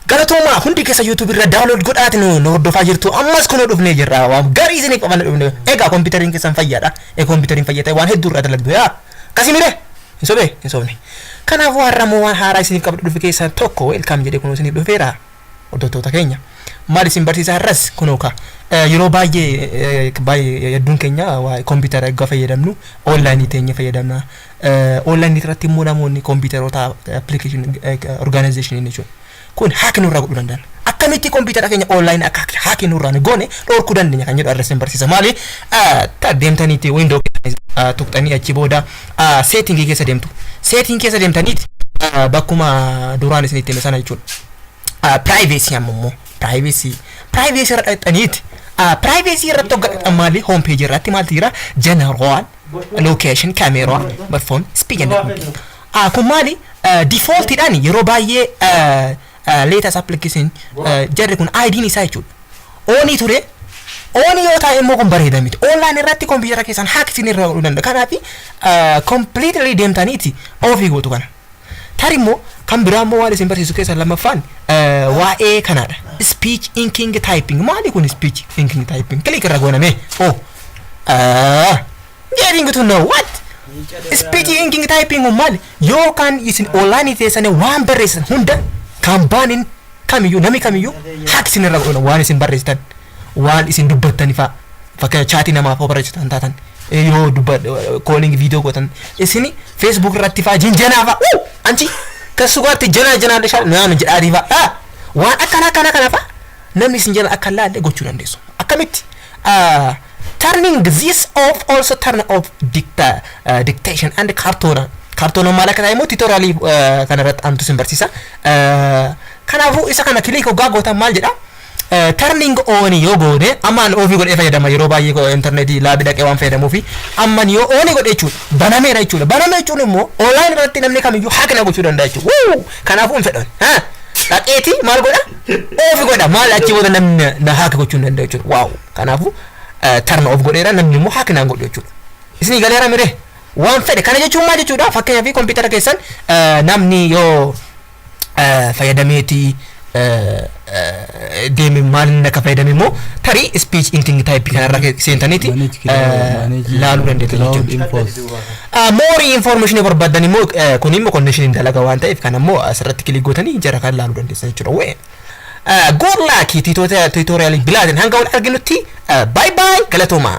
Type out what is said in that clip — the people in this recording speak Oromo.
Galatoomaa hundi keessa YouTube irra download godhaati nu hordofaa jirtu ammas kunoo dhufnee jirra waan garii isinii qaban dhufne egaa kompiitariin keessan fayyada kompiitariin fayyada waan hedduu irra dalagdu yaa kasimire hin sobne kanaafuu har'ammoo waan haaraa isiniif qabdu dhufe keessaa tokko welcome jedhee kunoo isiniif dhufeera hordoftoota keenya maal isin barsiisa har'as kunoo ka yeroo baay'ee hedduun keenya waa kompiitara egaa fayyadamnu online teenya fayyadamna online irratti immoo namoonni kompiitaroota application organization jechuudha kun hack nurra godhu danda'an akkamitti kompiitara keenya online akka hack nurra ne gone dhorku dandeenya kan jedhu adresin barsiisa maali deemtaniiti window tuqxanii achi booda setting keessa deemtu setting keessa deemtaniiti bakkuma duraan isinitti hime sana jechuudha privacy ammoo privacy irra dhaqxaniiti privacy irratti hoggadhan maali home page irratti maaltu jira general location camera phone speak and kun maali default dhaan yeroo baay'ee latest application jarri kun ID ni isaa jechuudha oni ture oni yoo ta'e immoo kun bareeda miti online irratti kompiitara keessan hack isin irra godhuu danda'a kanaafi completely deemtaniiti ofii gootu kana tarii immoo kan biraa immoo waan isin barsiisu keessan lammaffaan waa'ee kanaadha speech inking typing maali kun speech inking typing click irra gooname getting to know what speech inking typing maali yookaan isin online teessane waan barreessan hunda kambanin kamiyyuu nami kamiyyuu hack isin irra godhuna waan isin barreessitan waan isin dubbattani fakka chaati namaaf barreessitan taatan yoo calling video gootan isini Facebook irratti faa jinjanaa anchi kasugaatti jana desha naan jedhaati waan akkana fa namni isin jala akka laalle gochuu dandeessu akkamitti turning this off also turn off dictation and cartoon malaka taimo tutorial kana irratti amtu isin barsiisa kanaafu isa kana click goota maal jedha turning on yoo goone ammaan ofii godhee fayyadama yeroo baay'ee internet laabi dhaqee waan fayyadamuuf ammaan yoo on godhee jechuudha banameera jechuudha banamee jechuun immoo online irratti namni kamiyyuu hackna gochuu danda'a jechuudha kanaafu hin fedhan dhaqeeti maal godha ofii godha maal achi booda namni na hack gochuu danda'a jechuudha waaw kanaafu turn off godheera namni immoo hackna godhu jechuudha isin galeera mire waan fedhe kana jechuun maal jechuudha fakkeenyaaf kompiitara keessan namni yoo fayyadameeti deemi maal naka fayyadame immoo tarii speech inking type kanarra seentaniiti laaluu dandeetti jechuudha more information barbaadan immoo kun immoo condition dalaga waan ta'eef kan immoo asirratti kilik gootanii jara kan laaluu dandeessan jechuudha good luck tutorial bilaatin hanga wal arginutti bye bye galatoomaa